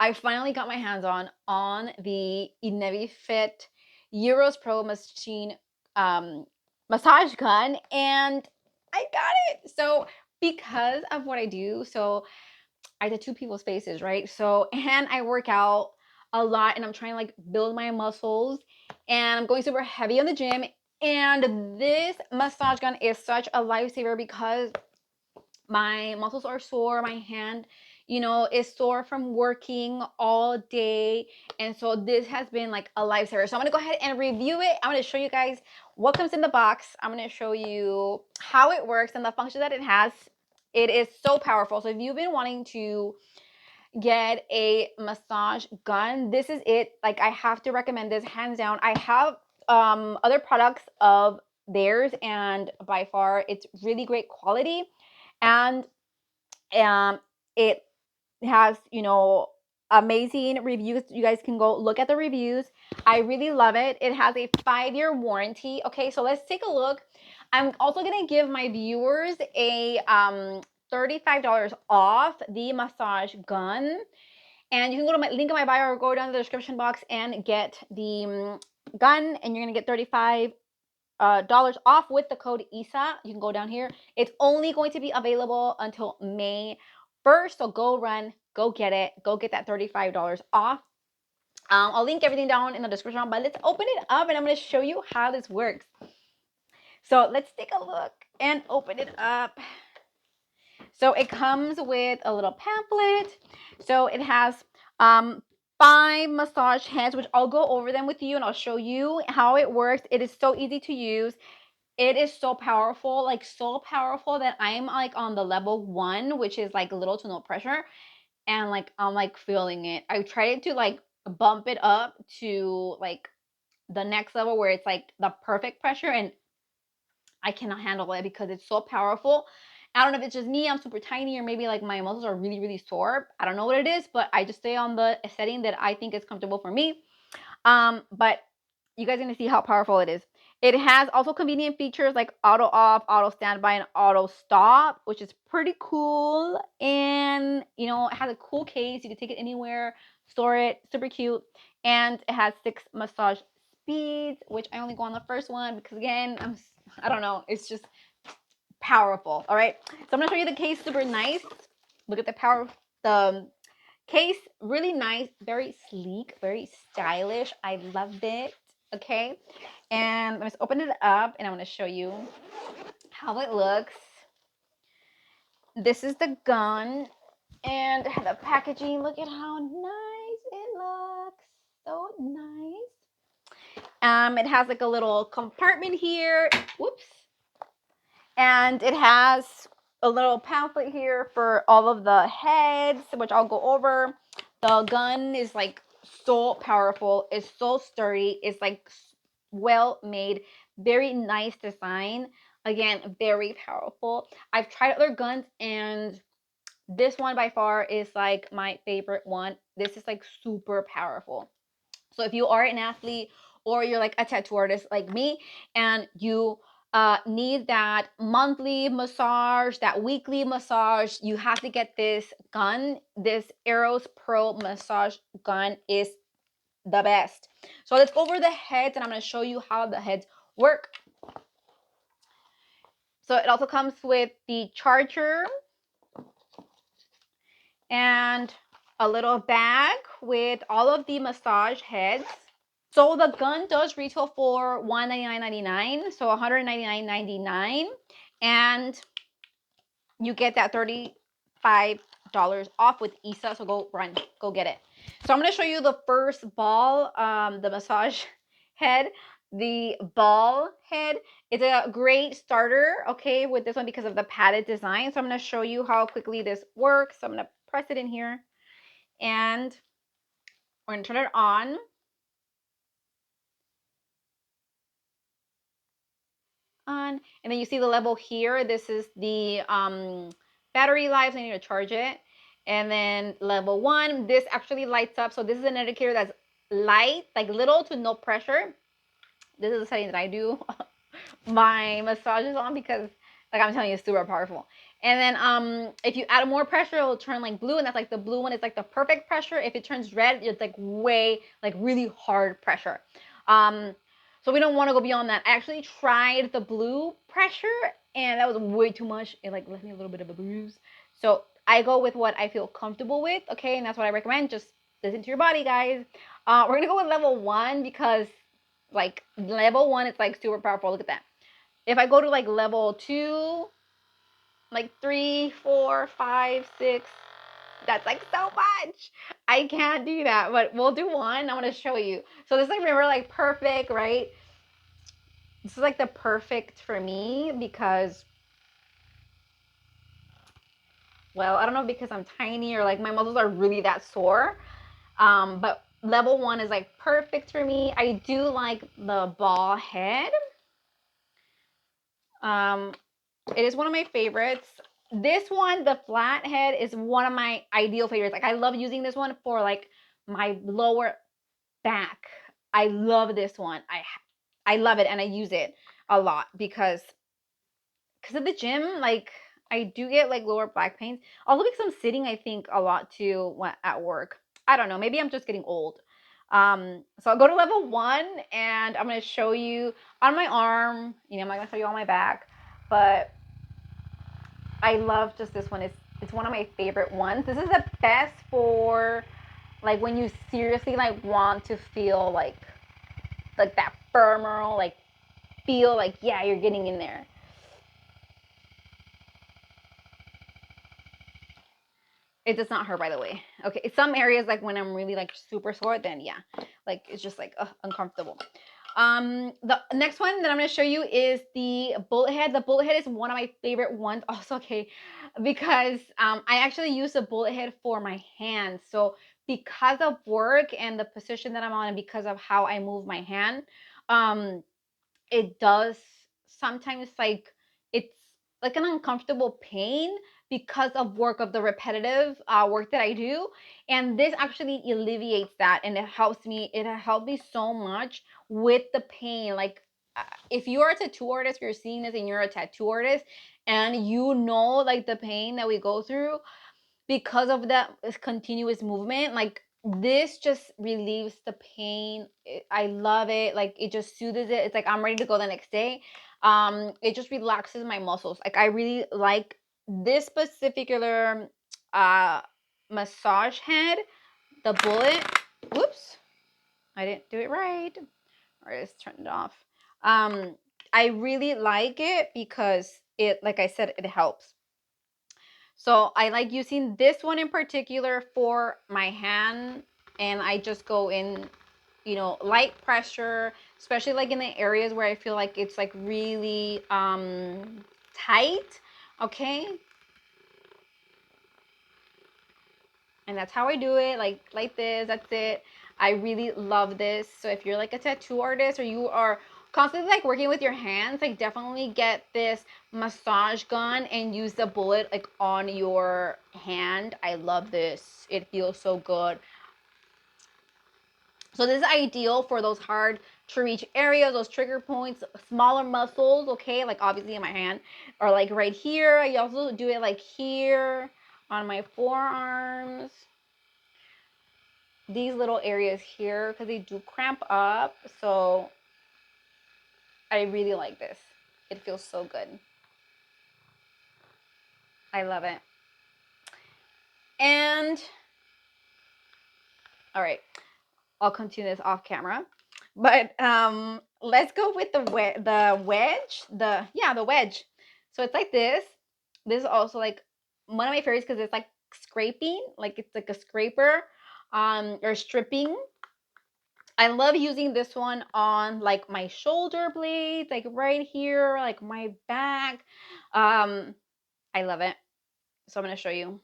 I finally got my hands on the Fit Eros Pro machine massage gun, and I got it. So because of what I do, so I did two people's faces, right? So and I work out a lot, and I'm trying to like build my muscles, and I'm going super heavy on the gym. And this massage gun is such a lifesaver because my muscles are sore, my hand, is sore from working all day. And so this has been like a lifesaver. So I'm gonna go ahead and review it. I'm gonna show you guys what comes in the box. I'm gonna show you how it works and the function that it has. It is so powerful. So if you've been wanting to get a massage gun, this is it. Like, I have to recommend this hands down. I have other products of theirs, and by far it's really great quality. And it has, amazing reviews. You guys can go look at the reviews. I really love it. It has a 5-year warranty. Okay, so let's take a look. I'm also gonna give my viewers a $35 off the massage gun, and you can go to my link in my bio or go down to the description box and get the gun, and you're gonna get $35 off with the code ISA. You can go down here. It's only going to be available until May 1st. So go run, go get it, go get that $35 off. I'll link everything down in the description, but let's open it up and I'm going to show you how this works. So let's take a look and open it up. So it comes with a little pamphlet. So it has 5 massage heads, which I'll go over them with you and I'll show you how it works. It is so easy to use. It is so powerful, like so powerful that I'm like on the level 1, which is like little to no pressure. And like I'm like feeling it. I tried to like bump it up to like the next level where it's like the perfect pressure, and I cannot handle it because it's so powerful. I don't know if it's just me, I'm super tiny, or maybe like my muscles are really, really sore. I don't know what it is, but I just stay on the setting that I think is comfortable for me. But you guys are gonna see how powerful it is. It has also convenient features like auto off, auto standby, and auto stop, which is pretty cool. And it has a cool case. You can take it anywhere, store it, super cute. And it has 6 massage speeds, which I only go on the first one because again, I don't know, it's just powerful. All right, so I'm gonna show you the case. Super nice. Look at the power. The case, really nice, very sleek, very stylish. I loved it. Okay, and let's open it up and I'm going to show you how it looks. This is the gun, and the packaging, look at how nice it looks. So nice. It has like a little compartment here. Whoops. And it has a little pamphlet here for all of the heads, which I'll go over. The gun is like so powerful. It's so sturdy. It's like well made, very nice design. Again, very powerful. I've tried other guns, and this one by far is like my favorite one. This is like super powerful. So if you are an athlete or you're like a tattoo artist like me, and you need that monthly massage, that weekly massage, you have to get this gun. This Eros Pro massage gun is the best. So let's go over the heads, and I'm going to show you how the heads work. So it also comes with the charger and a little bag with all of the massage heads. So the gun does retail for $199.99, so $199.99, and you get that $35 off with ISA. So go run, go get it. So I'm going to show you the first ball, the massage head. The ball head is a great starter, okay, with this one because of the padded design. So I'm going to show you how quickly this works. So I'm going to press it in here, and we're going to turn it on. And then you see the level here. This is the battery life, so I need to charge it. And then level 1, this actually lights up. So this is an indicator that's light, like little to no pressure. This is the setting that I do my massages on because, like I'm telling you, it's super powerful. And then if you add more pressure, it'll turn like blue, and that's like the blue one is like the perfect pressure. If it turns red, it's like way like really hard pressure. So we don't want to go beyond that. I actually tried the blue pressure, and that was way too much. It like left me a little bit of a bruise. So I go with what I feel comfortable with, okay, and that's what I recommend. Just listen to your body, guys. We're gonna go with level 1 because like level 1 is like super powerful. Look at that. If I go to like level 2, like 3, 4, 5, 6, that's like so much. I can't do that, but we'll do 1. I'm gonna show you. So this is like, remember, like perfect, right? This is like the perfect for me because, well, I don't know, because I'm tiny or like my muscles are really that sore. But level 1 is like perfect for me. I do like the ball head. It is one of my favorites. This one, the flat head, is one of my ideal favorites. Like I love using this one for like my lower back. I love this one. I love it, and I use it a lot because of the gym. Like I do get like lower back pains. Also because I'm sitting, I think, a lot too at work. I don't know. Maybe I'm just getting old. So I'll go to level 1, and I'm gonna show you on my arm. You know, I'm not gonna show you on my back, but I love just this one. It's one of my favorite ones. This is the best for like when you seriously like want to feel like that firmer, like feel like, yeah, you're getting in there. It does not hurt, by the way. Okay, some areas like when I'm really like super sore, then yeah, like it's just like uncomfortable. The next one that I'm going to show you is the bullet head. The bullet head is one of my favorite ones also, okay, because I actually use the bullet head for my hands. So because of work and the position that I'm on, and because of how I move my hand, um, it does sometimes like it's like an uncomfortable pain because of work, of the repetitive work that I do. And this actually alleviates that, and it helps me. It helped me so much with the pain. Like if you are a tattoo artist, if you're seeing this and you're a tattoo artist, and you know like the pain that we go through because of that continuous movement, like this just relieves the pain. I love it. Like it just soothes it. It's like I'm ready to go the next day. It just relaxes my muscles. Like I really like this particular uh massage head, the bullet. Whoops, I didn't do it right. Or just turn it off. um I really like it because it, like I said, it helps. So I like using this one in particular for my hand, and I just go in, you know, light pressure, especially like in the areas where I feel like it's like really tight, okay? And that's how I do it, like this. That's it. I really love this. So if you're like a tattoo artist, or you are constantly like working with your hands, like definitely get this massage gun and use the bullet like on your hand. I love this. It feels so good. So this is ideal for those hard to reach areas, those trigger points, smaller muscles, okay? Like obviously in my hand, or like right here. I also do it like here on my forearms, these little areas here, because they do cramp up. So I really like this. It feels so good. I love it. And all right, I'll continue this off camera. But let's go with the wedge. The wedge. So it's like this. This is also like one of my favorites because it's like scraping, like it's like a scraper, or stripping. I love using this one on like my shoulder blades, like right here, like my back. I love it. So I'm going to show you.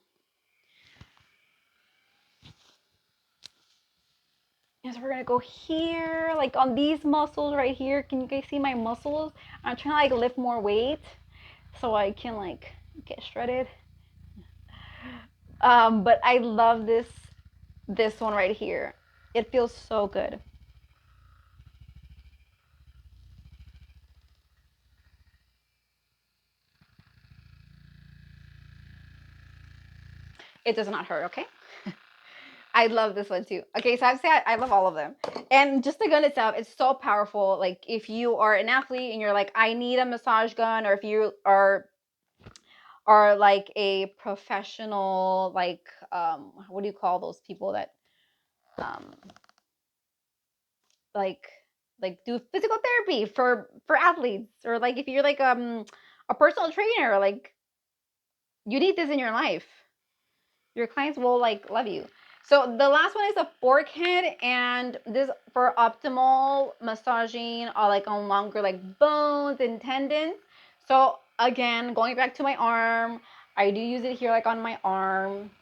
And so we're going to go here, like on these muscles right here. Can you guys see my muscles? I'm trying to like lift more weight so I can like get shredded. But I love this one right here. It feels so good. it does not hurt, okay? I love this one too. Okay, so I've said I love all of them. And just the gun itself, it's so powerful. Like if you are an athlete and you're like, I need a massage gun, or if you are like a professional, like what do you call those people that um like do physical therapy for athletes, or like if you're like a personal trainer, like you need this in your life. Your clients will like love you. So the last one is a fork head, and this for optimal massaging like on longer like bones and tendons. So again, going back to my arm, I do use it here like on my arm.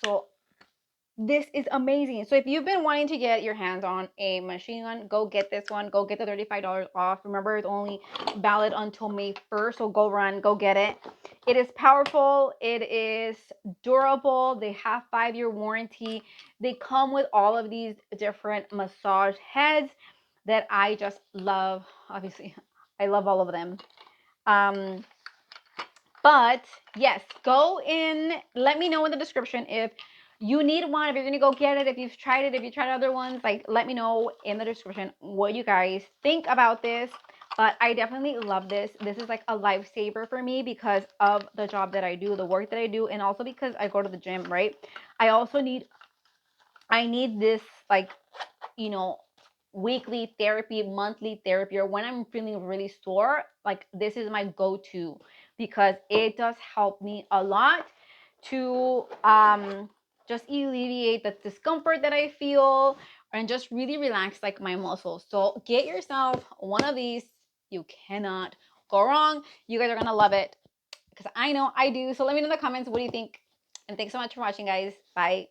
So this is amazing. So if you've been wanting to get your hands on a machine gun, go get this one. Go get the $35 off. Remember, it's only valid until May 1st. So go run, go get it. It is powerful. It is durable. They have 5-year warranty. They come with all of these different massage heads that I just love. Obviously, I love all of them. But yes, go in. Let me know in the description if you need one, if you're gonna go get it, if you've tried it, if you tried other ones, like let me know in the description what you guys think about this. But I definitely love this. This is like a lifesaver for me because of the job that I do, the work that I do, and also because I go to the gym, right? I need this, like, you know, weekly therapy, monthly therapy, or when I'm feeling really sore, like this is my go-to because it does help me a lot to just alleviate the discomfort that I feel and just really relax like my muscles. So get yourself one of these. You cannot go wrong. You guys are gonna love it because I know I do. So let me know in the comments, what do you think? And thanks so much for watching, guys. Bye.